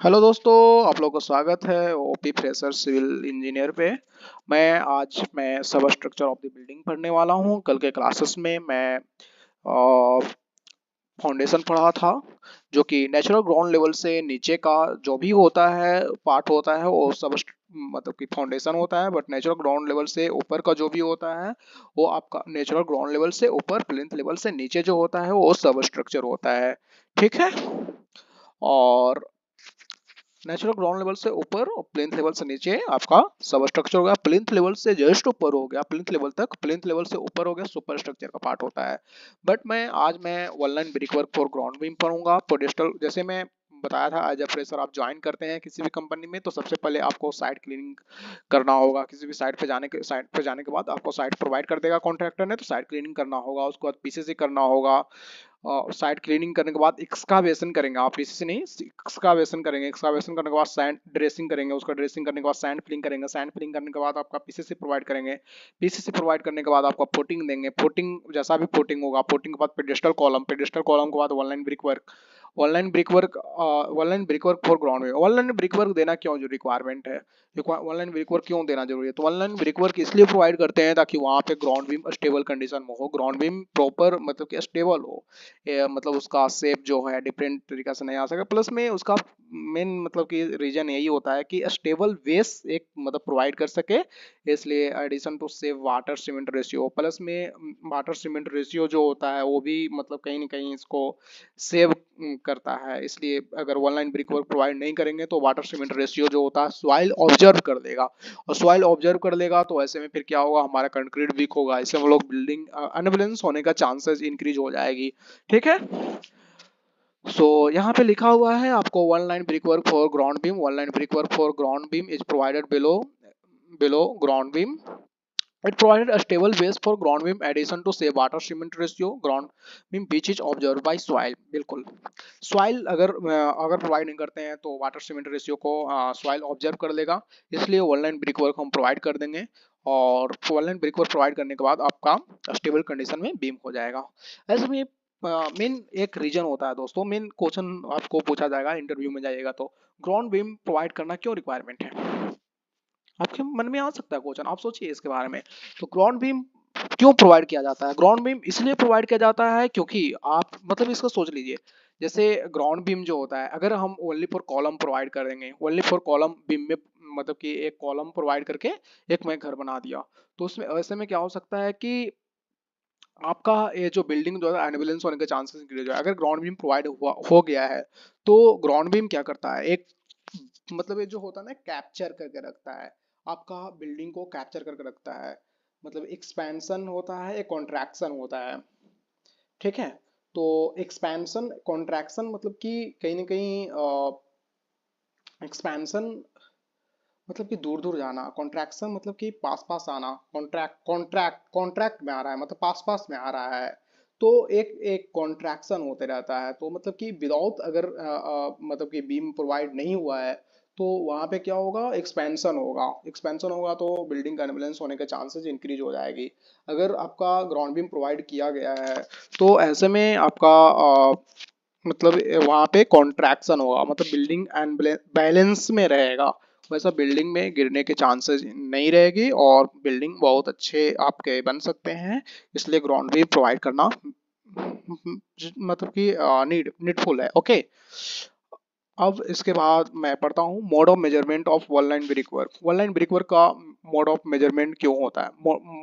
Hello दोस्तों, आप लोगों का स्वागत है ओपी फ्रेशर सिविल इंजीनियर पे। मैं सब स्ट्रक्चर ऑफ द बिल्डिंग पढ़ने वाला हूँ। कल के क्लासेस में मैं फाउंडेशन पढ़ा था, जो कि नेचुरल ग्राउंड लेवल से नीचे का जो भी होता है पार्ट होता है वो मतलब कि फाउंडेशन होता है। बट नेचुरल ग्राउंड लेवल से ऊपर का जो भी होता है वो आपका नेचुरल ग्राउंड लेवल से ऊपर प्लिंथ लेवल से नीचे जो होता है वो सब स्ट्रक्चर होता है। ठीक है। और नेचुरल ग्राउंड लेवल से ऊपर और प्लिंथ लेवल से नीचे आपका सब स्ट्रक्चर हो गया। प्लिंथ लेवल से जस्ट ऊपर हो गया, प्लिंथ लेवल तक, प्लिंथ लेवल से ऊपर हो गया सुपर स्ट्रक्चर का पार्ट होता है। बट मैं आज one line brick work for ground beam पढ़ूंगा। पोडेस्टल जैसे मैं बताया था, एज अ फ्रेशर आप ज्वाइन करते हैं किसी भी कंपनी में तो सबसे पहले आपको साइट क्लीनिंग करना होगा। किसी भी साइट पे जाने के बाद आपको साइट प्रोवाइड कर देगा कॉन्ट्रैक्टर ने, तो साइट क्लीनिंग करना होगा। उसके बाद पीसीसी करना होगा। साइट क्लीनिंग करने के बाद एक्सकावेशन करेंगे आप, पीसीसी नहीं, एक्सकावेशन करेंगे। एक्सकावेशन करने के बाद सैंड ड्रेसिंग करेंगे। उसका ड्रेसिंग करने के बाद सैंड फिलिंग करेंगे। सैंड फिलिंग करने के बाद आपका पीसीसी प्रोवाइड करेंगे। पीसीसी प्रोवाइड करने के बाद आपका फोटिंग देंगे। फोटिंग जैसा भी फोटिंग होगा, फोटिंग के बाद पेडेस्टल कॉलम, पेडेस्टल कॉलम के बाद one line brick work, one line brick work for ground में। वन लाइन ब्रिक वर्क देना क्यों जो रिक्वायरमेंट है, वन लाइन ब्रिक वर्क क्यों देना जरूरी है? तो वन लाइन ब्रिक वर्क इसलिए प्रोवाइड करते हैं ताकि वहां पे ग्राउंड बीम स्टेबल कंडीशन में हो, ग्राउंड बीम प्रॉपर मतलब कि स्टेबल हो। मतलब उसका शेप जो है डिफरेंट तरीका से नहीं आ सके। प्लस में उसका मेन मतलब कि रीजन यही होता है कि स्टेबल बेस एक मतलब प्रोवाइड कर सके, इसलिए addition to save water cement ratio. Plus में वाटर सीमेंट रेशियो जो होता है वो भी मतलब कहीं ना कहीं इसको सेव करता है। इसलिए अगर one line brick work provide नहीं करेंगे तो वाटर सीमेंट रेशियो जो होता है सॉइल ऑब्जर्व कर लेगा, और सॉइल ऑब्जर्व कर लेगा तो ऐसे में फिर क्या होगा, हमारा कंक्रीट वीक होगा। इससे हम लोग बिल्डिंग अनबैलेंस होने का चांसेस इंक्रीज हो जाएगी। ठीक है। यहाँ पे लिखा हुआ है आपको one line brick work for ground beam, one line brick work for ground beam is provided below ground beam. It provided a stable base for ground beam addition to say water cement ratio ground beam which is observed by soil। बिल्कुल, soil अगर provide नहीं करते हैं तो water cement ratio को soil observe कर लेगा। इसलिए वन लाइन ब्रिक वर्क हम प्रोवाइड कर देंगे, और one line brick work provide करने के बाद आपका स्टेबल कंडीशन में बीम हो जाएगा। ऐसे में मेन एक रीजन होता है दोस्तों, मेन क्वेश्चन आपको पूछा जाएगा इंटरव्यू में जाइएगा तो, ग्राउंड बीम प्रोवाइड करना क्यों रिक्वायरमेंट है? आपके मन में आ सकता है क्वेश्चन, आप सोचिए इसके बारे में। तो ग्राउंड बीम क्यों प्रोवाइड किया जाता है? ग्राउंड बीम इसलिए प्रोवाइड किया जाता है क्योंकि आप मतलब इसको सोच लीजिए, जैसे ग्राउंड बीम जो होता है अगर हम ओनली फॉर कॉलम प्रोवाइड कर देंगे, ओनली फॉर कॉलम बीम में मतलब कि एक कॉलम प्रोवाइड करके एक मैं घर बना दिया, तो उसमें ऐसे में क्या हो सकता है कि आपका ये जो बिल्डिंग जो है एनवेलेंस होने के चांसेस इंक्रीज हो। अगर ग्राउंड बीम प्रोवाइड हुआ हो गया है तो ग्राउंड बीम क्या करता है, एक मतलब ये जो होता है ना कैप्चर करके रखता है, आपका बिल्डिंग को कैप्चर करके रखता है। मतलब एक्सपेंशन होता है, एक कॉन्ट्रैक्शन होता है। ठीक है। तो एक्सपेंशन कॉन्ट्रैक्शन मतलब कि कहीं ना कहीं एक्सपेंशन मतलब कि दूर दूर जाना, कॉन्ट्रैक्शन मतलब कि पास पास आना, कॉन्ट्रैक्ट में आ रहा है मतलब पास पास में आ रहा है। तो एक एक कॉन्ट्रैक्शन होते रहता है। तो मतलब कि विदाउट अगर मतलब कि बीम प्रोवाइड नहीं हुआ है तो वहाँ पे क्या होगा, एक्सपेंशन होगा। एक्सपेंशन होगा तो बिल्डिंग का एनवेलेंस होने के चांसेस इंक्रीज हो जाएगी। अगर आपका ग्राउंड बीम प्रोवाइड किया गया है तो ऐसे में आपका मतलब वहाँ पे कॉन्ट्रैक्शन होगा, मतलब बिल्डिंग बैलेंस में रहेगा। वैसा बिल्डिंग में गिरने के चांसेस नहीं रहेगी और बिल्डिंग बहुत अच्छे आपके बन सकते हैं। इसलिए ग्राउंड भी प्रोवाइड करना मतलब कि नीडफुल है। ओके। अब इसके बाद मैं पढ़ता हूँ mode of measurement of one line brick work. One line brick work का मोड ऑफ मेजरमेंट क्यों होता है,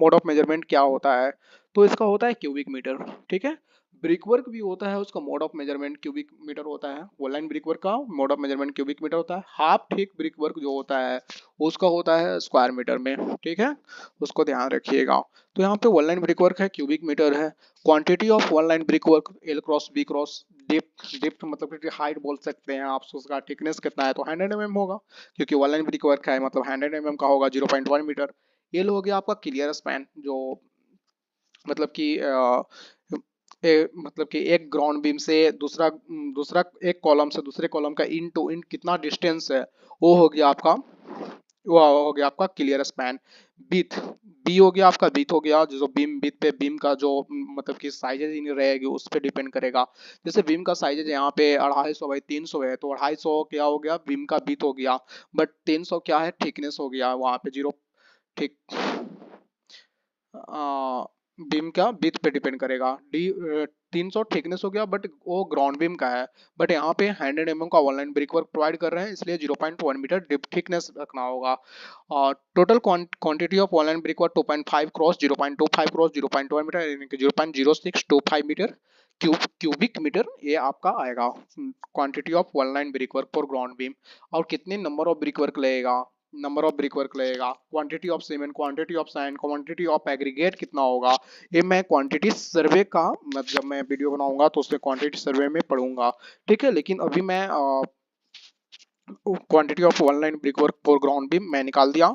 मोड ऑफ मेजरमेंट क्या होता है? तो इसका होता है क्यूबिक मीटर। ठीक है। ब्रिक वर्क भी होता है, उसका mode of measurement cubic metre होता है। वन लाइन ब्रिक वर्क का mode of measurement cubic metre होता है। हाफ थिक ब्रिक वर्क जो होता है उसका होता है स्क्वायर मीटर में। ठीक है, उसको ध्यान रखिएगा। तो यहाँ पे वन लाइन ब्रिक वर्क है, क्यूबिक मीटर है। Quantity of one line brick work L cross B cross depth, depth मतलब कि हाइट बोल सकते हैं आप। उसका थिकनेस कितना है तो 100 mm होगा, क्योंकि वन लाइन ब्रिक वर्क है मतलब 100 mm का होगा, 0.1 मीटर। एल हो गया आपका क्लियर स्पैन, जो मतलब कि मतलब कि एक ग्राउंड बीम से दूसरा दूसरा एक कॉलम से दूसरे कॉलम का इन टू इन कितना डिस्टेंस है, वो हो गया आपका वो हो गया आपका क्लियर स्पैन। बीथ, बी हो गया आपका, बीथ हो गया जो बीम, बीथ पे बीम का जो मतलब कि साइजेज ही नहीं रहेगी उस पे डिपेंड करेगा। जैसे बीम का साइजेज यहाँ पे 250 बाई 300 है, तो 250 क्या हो गया बीम का बीथ हो गया, बट 300 क्या है थिकनेस हो गया वहां पे जीरो, ठीक। बीम का विथ पे डिपेंड करेगा। डी 300 थिकनेस हो गया, बट वो ग्राउंड बीम का है। बट यहाँ पे 100 mm का ऑनलाइन ब्रिक वर्क प्रोवाइड कर रहे हैं, इसलिए 0.1 मीटर डिप थिकनेस रखना होगा। और total quantity of online brick work 2.5 cross 0.25 cross 0.1 metre, यानी कि 0.0625 मीटर क्यूबिक मीटर ये आपका आएगा quantity of online brick work for ground beam. और कितने नंबर ऑफ ब्रिक वर्क लगेगा, नंबर ऑफ ब्रिक वर्क लगेगा, quantity of cement, quantity of sand, quantity of aggregate कितना होगा, ये मैं क्वांटिटी सर्वे का मतलब जब मैं वीडियो बनाऊंगा तो उसमें क्वांटिटी सर्वे में पढ़ूंगा, ठीक है। लेकिन अभी मैं quantity of online brick work for ground भी मैं निकाल दिया।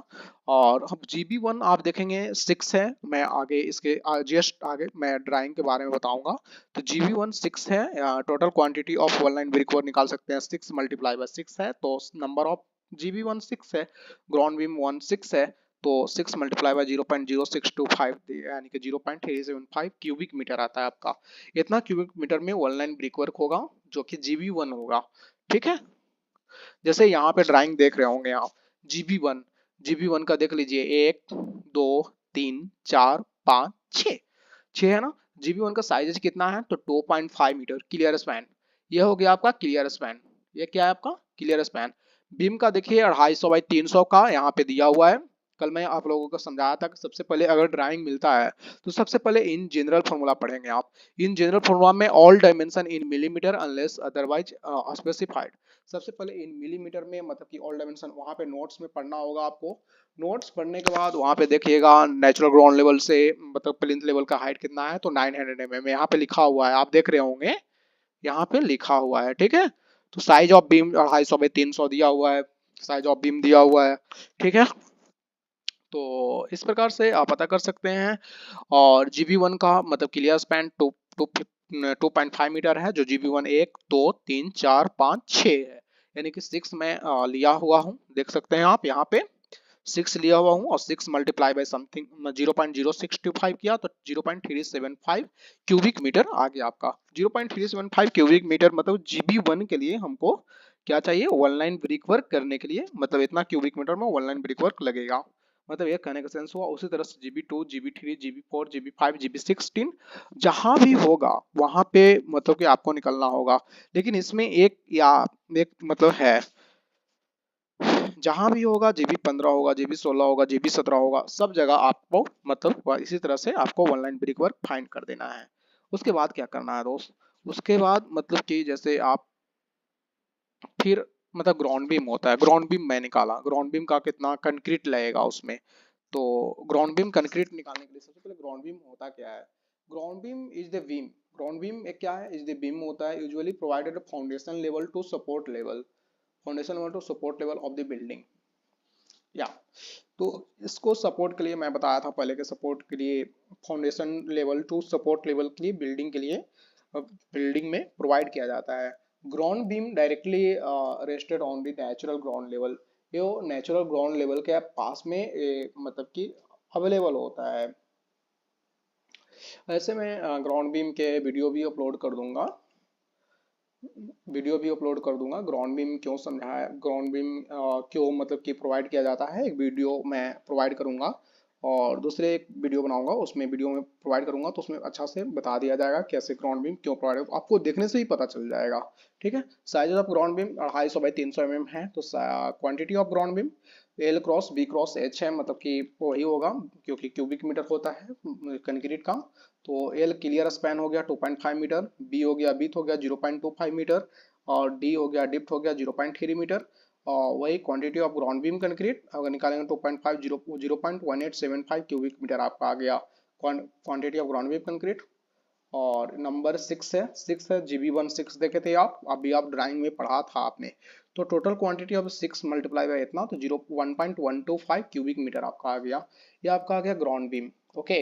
और अब GB1 आप देखेंगे 6 है, मैं आगे इसके जस्ट आगे मैं ड्राइंग के बारे में बताऊंगा। तो GB1 6 है, total quantity of online brick work निकाल सकते हैं, 6 मल्टीप्लाई बाय 6 है, तो नंबर ऑफ GB1 6 है, ग्राउंड बीम 1 6 है, तो 6 मल्टीप्लाई बाय 0.0625 यानी कि 0.375 क्यूबिक मीटर आता है आपका। इतना क्यूबिक मीटर में ऑनलाइन ब्रिक वर्क होगा जो कि GB1 होगा, ठीक है। जैसे यहाँ पे ड्राइंग देख रहे होंगे आप, GB1, GB1 का देख लीजिए 1 2 3 4 5 6, 6 है ना। GB1 का साइज कितना है तो 2.5 मीटर क्लियर स्पैन, ये हो गया आपका क्लियर स्पैन। ये क्या है आपका क्लियर स्पैन। बीम का देखिए 250 बाई 300 का यहाँ पे दिया हुआ है। कल मैं आप लोगों को समझाया था कि सबसे पहले अगर ड्राइंग मिलता है तो सबसे पहले इन जनरल फॉर्मूला पढ़ेंगे आप। इन जनरल फॉर्मूला में all dimension in millimetre unless otherwise specified, सबसे पहले इन मिलीमीटर में मतलब कि ऑल डायमेंशन वहां पे नोट्स में पढ़ना होगा आपको। नोट्स पढ़ने के बाद वहां पे देखिएगा नेचुरल ग्राउंड लेवल से मतलब प्लिंथ लेवल का हाइट कितना है तो 900 mm यहाँ पे लिखा हुआ है, आप देख रहे होंगे यहाँ पे लिखा हुआ है, ठीक है। तो साइज ऑफ बीम 250 बाई 300 दिया हुआ है, साइज ऑफ बीम दिया हुआ है, ठीक है। तो इस प्रकार से आप पता कर सकते हैं। और GB1 का मतलब क्लियर स्पैन 2.5 मीटर है, जो GB1 1 2 3 4 5 6 है, यानी कि 6 में लिया हुआ हूँ, देख सकते हैं आप यहाँ पे 6 लिया हुआ हूँ, और 6 मल्टीप्लाई बाय समथिंग 0.0625 किया तो 0.375 क्यूबिक मीटर आ गया आपका। 0.375 क्यूबिक मीटर मतलब GB1 के लिए हमको क्या चाहिए, ऑनलाइन ब्रिक वर्क करने के लिए मतलब इतना क्यूबिक मीटर में ऑनलाइन ब्रिक वर्क लगेगा। मतलब ये कहने का सेंस हुआ। उसी तरह से GB2 GB3 GB4 GB5 GB16 जहां भी होगा वहां पे मतलब कि आपको निकलना होगा। लेकिन इसमें एक मतलब है, जहां भी होगा GB15 होगा, GB16 होगा, GB17 होगा, सब जगह आपको मतलब इसी तरह से आपको ऑनलाइन ब्रिक वर्क फाइंड कर देना है। उसके बाद क्या करना है दोस्त, उसके बाद मतलब कि जैसे आप फिर मतलब ग्राउंड बीम होता है, ग्राउंड बीम मैं निकाला, ग्राउंड बीम का कितना कंक्रीट लगेगा उसमें। तो ग्राउंड बीम कंक्रीट निकालने के लिए सबसे पहले ग्राउंड बीम होता क्या है, ground beam is the beam, ground beam एक क्या है, इज द बीम होता है usually provided foundation level to support level, foundation level to support level of the building, या तो इसको सपोर्ट के लिए मैं बताया था पहले के सपोर्ट के लिए foundation level to support level के लिए बिल्डिंग के लिए बिल्डिंग में प्रोवाइड किया जाता है। Ground beam directly rested on the natural ground level, ये नेचुरल ग्राउंड लेवल के पास में मतलब कि अवेलेबल होता है। ऐसे में ग्राउंड बीम के वीडियो भी अपलोड कर दूंगा, वीडियो भी अपलोड कर दूंगा ग्राउंड बीम क्यों समझाया, ग्राउंड बीम क्यों मतलब कि प्रोवाइड किया जाता है, एक वीडियो मैं प्रोवाइड करूंगा। और दूसरे एक वीडियो बनाऊंगा उसमें वीडियो में प्रोवाइड करूंगा तो उसमें अच्छा से बता दिया जाएगा कैसे ग्राउंड बीम क्यों प्रोवाइड, आपको देखने से ही पता चल जाएगा, ठीक है। Size of ground beam 250 by 300 mm है, तो quantity of ground beam L cross B cross H है, मतलब कि वही होगा क्योंकि क्यूबिक मीटर होता है कंक्रीट का। तो L क्लियर स्पैन हो गया 2.5 मीटर, B हो गया बीथ हो गया 0.25 मीटर, और D हो गया डिप्थ हो गया 0.3 मीटर। और वही quantity of ground beam concrete अगर निकालेंगे 2.5 0.1875 क्यूबिक मीटर आपका आ गया quantity of ground beam concrete. और नंबर 6 है, 6 है GB1 6 देखे थे आप, अभी आप ड्राइंग में पढ़ा था आपने। तो total quantity of 6 multiply by इतना तो 1.125 क्यूबिक मीटर आपका आ गया, ये आपका आ गया ग्राउंड बीम, ओके।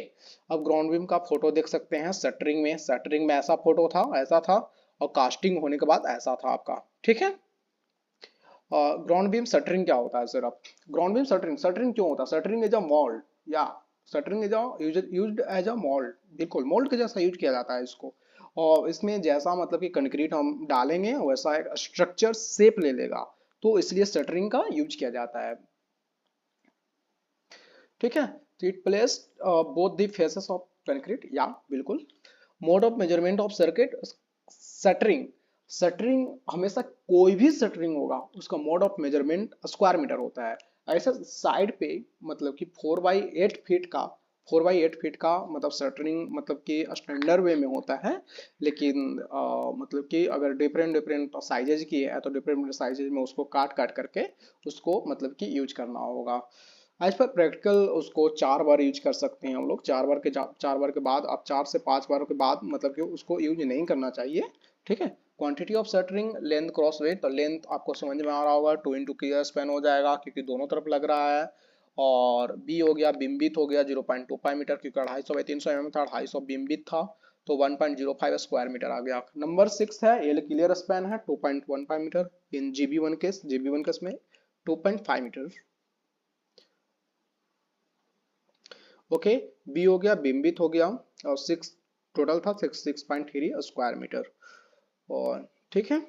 अब ग्राउंड बीम का फोटो देख सकते हैं शटरिंग में, शटरिंग में ऐसा फोटो था, ऐसा था, और कास्टिंग होने के बाद ऐसा था आपका, ठीक है। ग्राउंड बीम शटरिंग क्या होता है सर? आप ग्राउंड बीम शटरिंग, शटरिंग क्यों होता है? शटरिंग इज अ मोल्ड, या shuttering is a used as a mould, बिल्कुल मोल्ड के जैसा यूज किया जाता है इसको। और इसमें जैसा मतलब कि कंक्रीट हम डालेंगे वैसा एक स्ट्रक्चर शेप ले लेगा, तो इसलिए शटरिंग का यूज किया जाता है। ठीक है, तो it place both the faces of concrete, या बिल्कुल। Mode of measurement of circuit, shuttering, shuttering हमेशा कोई भी शटरिंग होगा उसका mode of measurement square metre होता है। ऐसा साइड पे मतलब कि 4/8 फीट का, 4/8 फीट का मतलब शटरिंग मतलब कि स्टैंडर्ड वे में होता है, लेकिन मतलब कि अगर डिफरेंट डिफरेंट साइजेज की है तो डिफरेंट साइजेज में उसको काट काट करके उसको मतलब कि यूज करना होगा। एज पर प्रैक्टिकल उसको 4 बार यूज कर सकते हैं हम लोग, 4 बार के बाद, आप 4 से 5 बार के बाद मतलब कि उसको यूज नहीं करना चाहिए। ठीक है, quantity of shuttering, length cross weight, तो लेंथ आपको समझ में आ रहा होगा 2 इंटू की स्पेन हो जाएगा क्योंकि दोनों तरफ लग रहा है। और बी हो गया, बिम्बित हो गया 0.25 मीटर, क्योंकि 250 बाई 300 mm था, 250 बिम्बित था, तो 1.05 स्क्वायर मीटर आ गया। नंबर 6 है एल क्लियर स्पैन है 2.15 मीटर, इन जीबी वन केस में 2.5 मीटर। ओके, बी हो गया, बिंबित हो गया, और 6 टोटल था, 6.3 स्क्वायर मीटर। और ठीक है,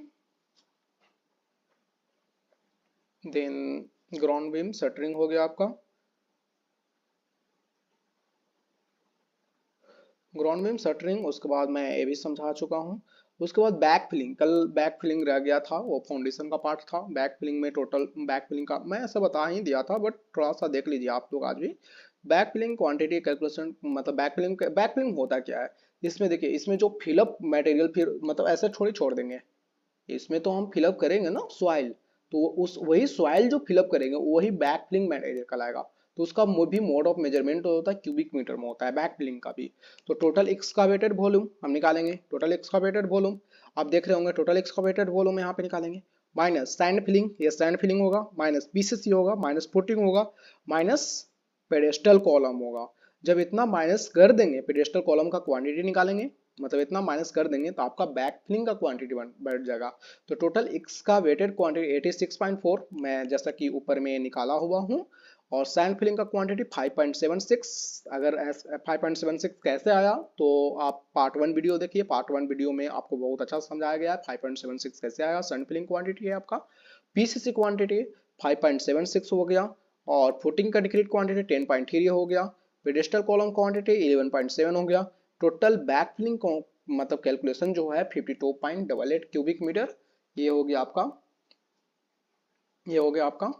देन ग्राउंड बीम शटरिंग हो गया आपका। ग्राउंड बीम शटरिंग, उसके बाद मैं ये भी समझा चुका हूँ। उसके बाद बैक फिलिंग, कल बैक फिलिंग रह गया था, वो फाउंडेशन का पार्ट था। बैक फिलिंग में टोटल, बैक फिलिंग का मैं ऐसा बता ही दिया था, बट थोड़ा सा देख लीजिए आप लोग आज भी। बैक फिलिंग क्वांटिटी कैलकुलेशन, मतलब बैक फिलिंग होता क्या है? इसमें देखिए, इसमें जो फिलअप मटेरियल फिर मतलब ऐसे थोड़ी छोड़ देंगे, इसमें तो हम फिलअप करेंगे ना सॉइल, तो उस वही सॉइल जो फिलअप करेंगे वही बैक फिलिंग मटेरियल कहलाएगा। तो उसका भी मोड ऑफ मेजरमेंट होता है क्यूबिक मीटर में होता है, बैक फिलिंग का भी। तो टोटल एक्सकावेटेड वॉल्यूम हम निकालेंगे, टोटल एक्सकावेटेड वॉल्यूम आप देख रहे होंगे, टोटल एक्सकावेटेड वॉल्यूम यहाँ पे निकालेंगे, माइनस सैंड फिलिंग, ये सैंड फिलिंग होगा, माइनस पीसीसी होगा, माइनस फुटिंग होगा, माइनस पेडेस्टल कॉलम होगा। जब इतना माइनस कर देंगे, पेडेस्टल कॉलम का क्वांटिटी निकालेंगे, मतलब इतना माइनस कर देंगे तो आपका बैक फिलिंग का क्वांटिटी बढ़ जाएगा। तो टोटल इसका वेटेड क्वांटिटी 86.4 मैं जैसा कि ऊपर में निकाला हुआ हूँ, और सैंड फिलिंग का क्वांटिटी 5.76। अगर 5.76 कैसे आया तो आप पार्ट 1 वीडियो देखिए, पार्ट 1 वीडियो में आपको बहुत अच्छा समझाया गया है 5.76 कैसे आया। सैंड फिलिंग क्वांटिटी है आपका, पीसीसी क्वांटिटी 5.76 हो गया, और फुटिंग का डिक्रीट क्वांटिटी 10.3 हो गया, पेडेस्टल कॉलम क्वांटिटी 11.7 हो गया। टोटल बैक फिलिंग को मतलब कैलकुलेशन जो है 52.88 क्यूबिक मीटर, ये हो गया आपका, ये हो गया आपका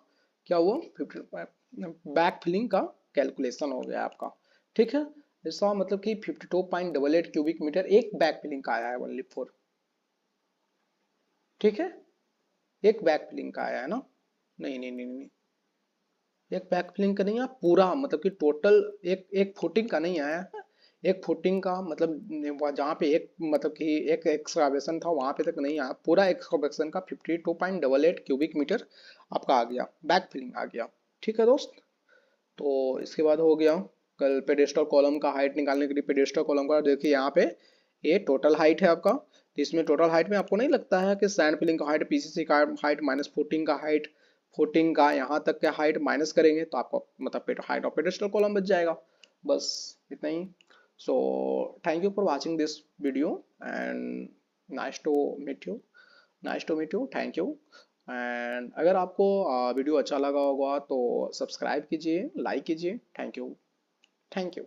क्या हुआ 50 बैक फिलिंग का कैलकुलेशन हो गया आपका। ठीक है, ऐसा मतलब कि 52.88 क्यूबिक मीटर एक बैक फिलिंग का आया है ओनली फॉर। ठीक है, एक बैक फिलिंग का आया है ना, नहीं नहीं नहीं नहीं, एक बैक फिलिंग का नहीं है पूरा, मतलब कि टोटल एक एक फुटिंग का नहीं आया है। एक फुटिंग का मतलब जहाँ पे एक मतलब कि एक एक्सकावेशन था वहां पे तक नहीं आया, पूरा एक्सकावेशन का 52.88 क्यूबिक मीटर आपका आ गया, बैक फिलिंग आ गया। ठीक है दोस्त, तो इसके बाद हो गया कल पेडेस्टल कॉलम का हाइट निकालने के लिए। पेडेस्टल कॉलम का देखिए यहाँ पे ये टोटल हाइट है आपका, तो इसमें टोटल हाइट में आपको नहीं लगता है कि सैंड फिलिंग का हाइट, पीसीसी का हाइट माइनस फुटिंग का हाइट, फुटिंग का यहाँ तक का हाइट माइनस करेंगे तो आपको मतलब हाइट ऑफ पेडेस्टल कॉलम बच जाएगा। बस इतना ही। So thank you for watching this video and nice to meet you, nice to meet you, thank you. And अगर आपको वीडियो अच्छा लगा होगा तो सब्सक्राइब कीजिए, लाइक कीजिए, थैंक यू, थैंक यू।